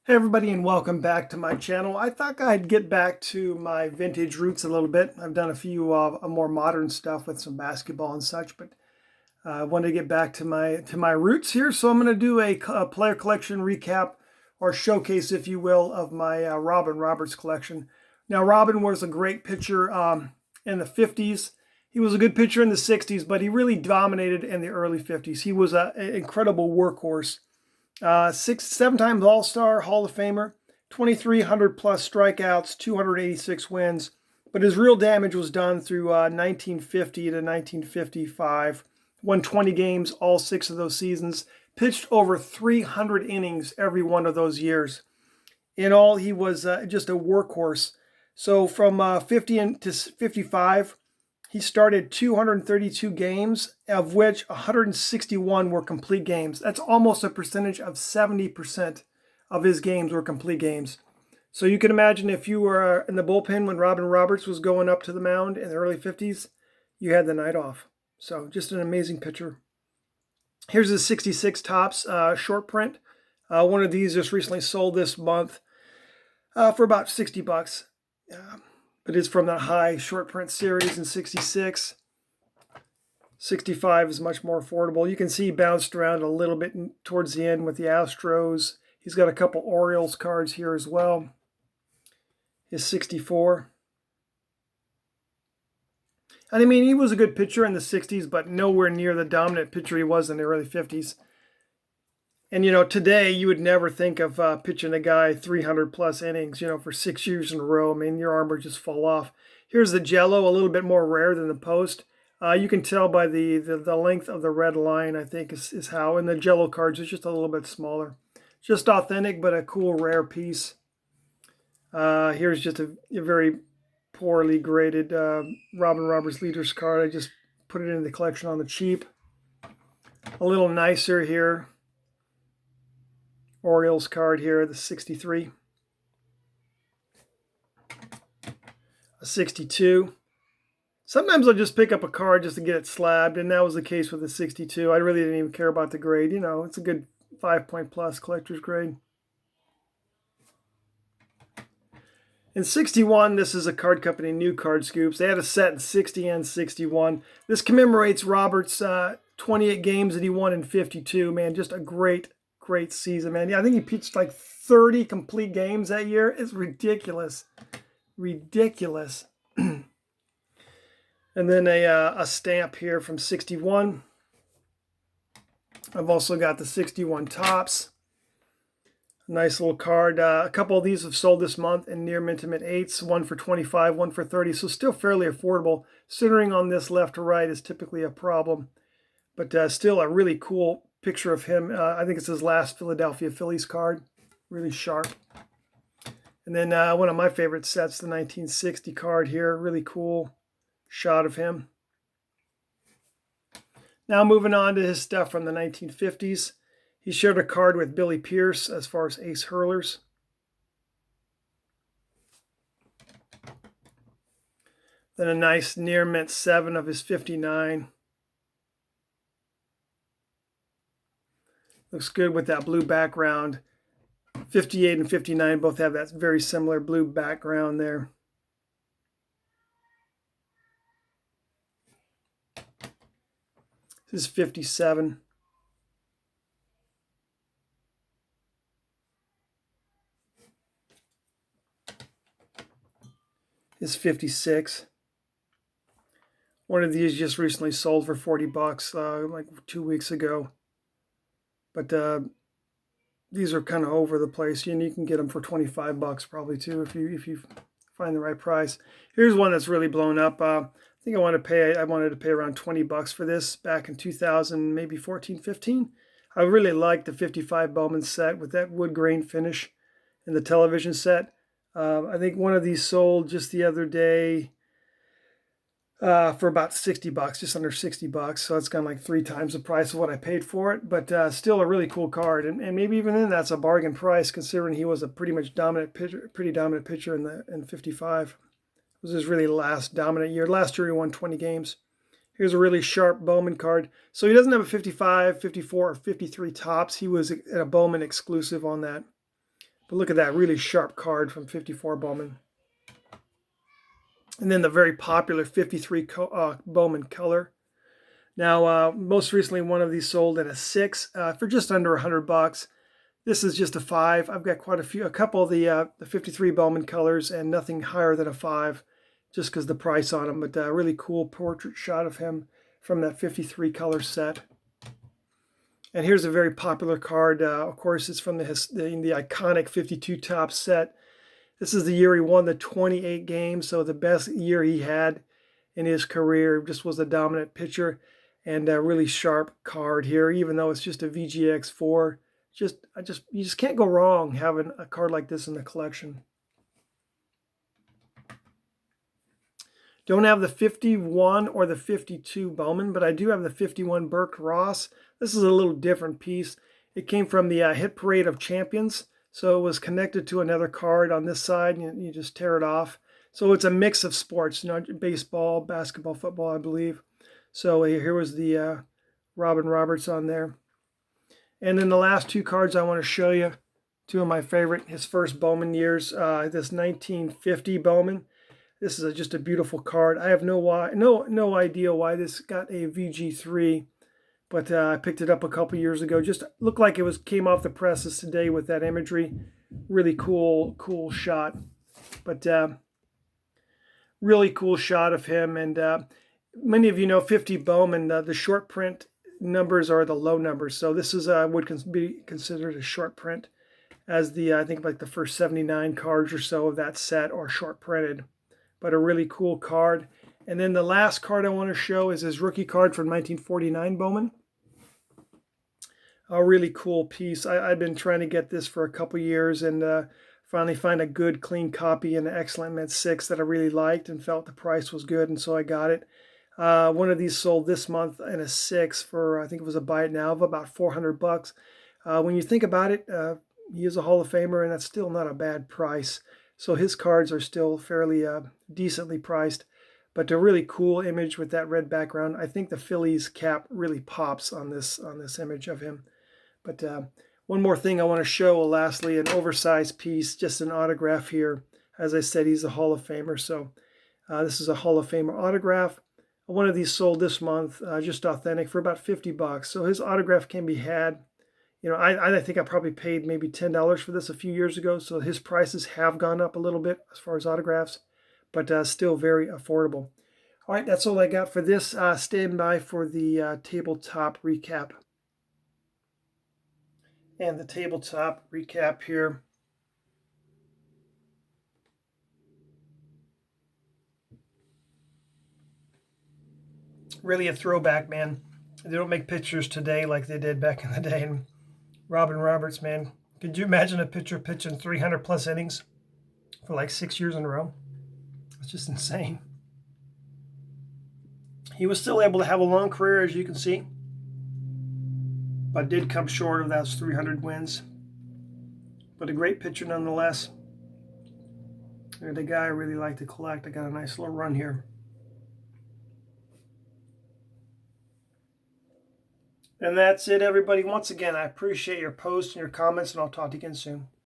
Hey everybody, and welcome back to my channel. I thought I'd get back to my vintage roots a little bit. I've done a few more modern stuff with some basketball and such, but I wanted to get back to my roots here. So I'm going to do a player collection recap or showcase, if you will, of my Robin Roberts collection. Now, Robin was a great pitcher in the 50s. He was a good pitcher in the 60s, but he really dominated in the early 50s. He was an incredible workhorse. 7 times All-Star, Hall of Famer, 2,300 plus strikeouts, 286 wins. But his real damage was done through 1950 to 1955. Won 20 games all 6 of those seasons. Pitched over 300 innings every one of those years. In all, he was just a workhorse. So from 50 to 55, he started 232 games, of which 161 were complete games. That's almost a percentage of 70% of his games were complete games. So you can imagine if you were in the bullpen when Robin Roberts was going up to the mound in the early 50s, you had the night off. So just an amazing pitcher. Here's his 66 Topps short print. One of these just recently sold this month for about 60 bucks. But it's from the high short print series in 66. 65 is much more affordable. You can see he bounced around a little bit towards the end with the Astros. He's got a couple Orioles cards here as well. His 64. And I mean, he was a good pitcher in the 60s, but nowhere near the dominant pitcher he was in the early 50s. And, you know, today you would never think of pitching a guy 300 plus innings, you know, for 6 years in a row. I mean, your arm would just fall off. Here's the Jello, a little bit more rare than the Post. You can tell by the length of the red line, I think, is how. And the Jello cards is just a little bit smaller. Just authentic, but a cool, rare piece. Here's just a very poorly graded Robin Roberts Leaders card. I just put it in the collection on the cheap. A little nicer here. Orioles card here, the 63. A 62. Sometimes I'll just pick up a card just to get it slabbed, and that was the case with the 62. I really didn't even care about the grade. You know, it's a good 5-point plus collector's grade. In 61, this is a card company, New Card Scoops. They had a set in 60 and 61. This commemorates Roberts' 28 games that he won in 52. Man, just a great season, man. Yeah, I think he pitched like 30 complete games that year. It's ridiculous. Ridiculous. And then a stamp here from 61. I've also got the 61 Topps. Nice little card. A couple of these have sold this month in near intimate 8s. One for 25, one for 30. So still fairly affordable. Centering on this left to right is typically a problem. But still a really cool picture of him. I think it's his last Philadelphia Phillies card. Really sharp. And then one of my favorite sets, the 1960 card here. Really cool shot of him. Now moving on to his stuff from the 1950s. He shared a card with Billy Pierce as far as ace hurlers. Then a nice near mint 7 of his 59. Looks good with that blue background. 58 and 59 both have that very similar blue background there. This is 57. Is 56. One of these just recently sold for 40 bucks like 2 weeks ago. But these are kind of over the place, and you can get them for 25 bucks probably too if you find the right price. Here's one that's really blown up. I think I wanted to pay around 20 bucks for this back in 2000, maybe 14, 15. I really liked the 55 Bowman set with that wood grain finish and the television set. I think one of these sold just the other day for about 60 bucks, just under 60 bucks. So it's kind of like 3 times the price of what I paid for it, but still a really cool card. And maybe even then that's a bargain price considering he was a pretty dominant pitcher in 55. It was his really last dominant year. Last year he won 20 games. Here's a really sharp Bowman card. So he doesn't have a 55, 54, or 53 Topps. He was a Bowman exclusive on that. But look at that really sharp card from 54 Bowman. And then the very popular 53 Bowman color. Now, most recently, one of these sold at a 6 for just under $100. This is just a 5. I've got a couple of the 53 Bowman colors, and nothing higher than a 5, just because the price on them. But really cool portrait shot of him from that 53 color set. And here's a very popular card. Of course, it's from the iconic 52 top set. This is the year he won the 28 games, so the best year he had in his career. Just was a dominant pitcher, and a really sharp card here, even though it's just a VGX4. You just can't go wrong having a card like this in the collection. Don't have the 51 or the 52 Bowman, but I do have the 51 Burke Ross. This is a little different piece. It came from the Hit Parade of Champions, so it was connected to another card on this side, and you just tear it off. So it's a mix of sports, baseball, basketball, football, I believe. So here was the Robin Roberts on there. And then the last two cards I want to show you, two of my favorite, his first Bowman years, this 1950 Bowman. This is just a beautiful card. I have no idea why this got a VG3, but I picked it up a couple years ago. Just looked like it came off the presses today with that imagery. Really cool shot. But really cool shot of him. And many of you know 50 Bowman, the short print numbers are the low numbers. So this is would be considered a short print, as I think like the first 79 cards or so of that set are short printed. But a really cool card. And then the last card I want to show is his rookie card from 1949 Bowman. A really cool piece. I've been trying to get this for a couple years, and finally find a good clean copy in an excellent mint 6 that I really liked and felt the price was good, and so I got it. One of these sold this month in a 6 for, I think it was a buy it now, of about $400. When you think about it, he is a Hall of Famer, and that's still not a bad price. So his cards are still fairly decently priced, but a really cool image with that red background. I think the Phillies cap really pops on this image of him. But one more thing I want to show, lastly, an oversized piece, just an autograph here. As I said, he's a Hall of Famer, so this is a Hall of Famer autograph. One of these sold this month, just authentic, for about $50. So his autograph can be had. You know, I think I probably paid maybe $10 for this a few years ago, so his prices have gone up a little bit as far as autographs, but still very affordable. All right, that's all I got for this. Stand by for the tabletop recap. And the tabletop recap here. Really a throwback, man. They don't make pictures today like they did back in the day. And Robin Roberts, man, could you imagine a pitcher pitching 300 plus innings for like 6 years in a row? It's just insane. He was still able to have a long career, as you can see, but did come short of those 300 wins. But a great pitcher nonetheless. And the guy I really like to collect. I got a nice little run here. And that's it, everybody. Once again, I appreciate your posts and your comments, and I'll talk to you again soon.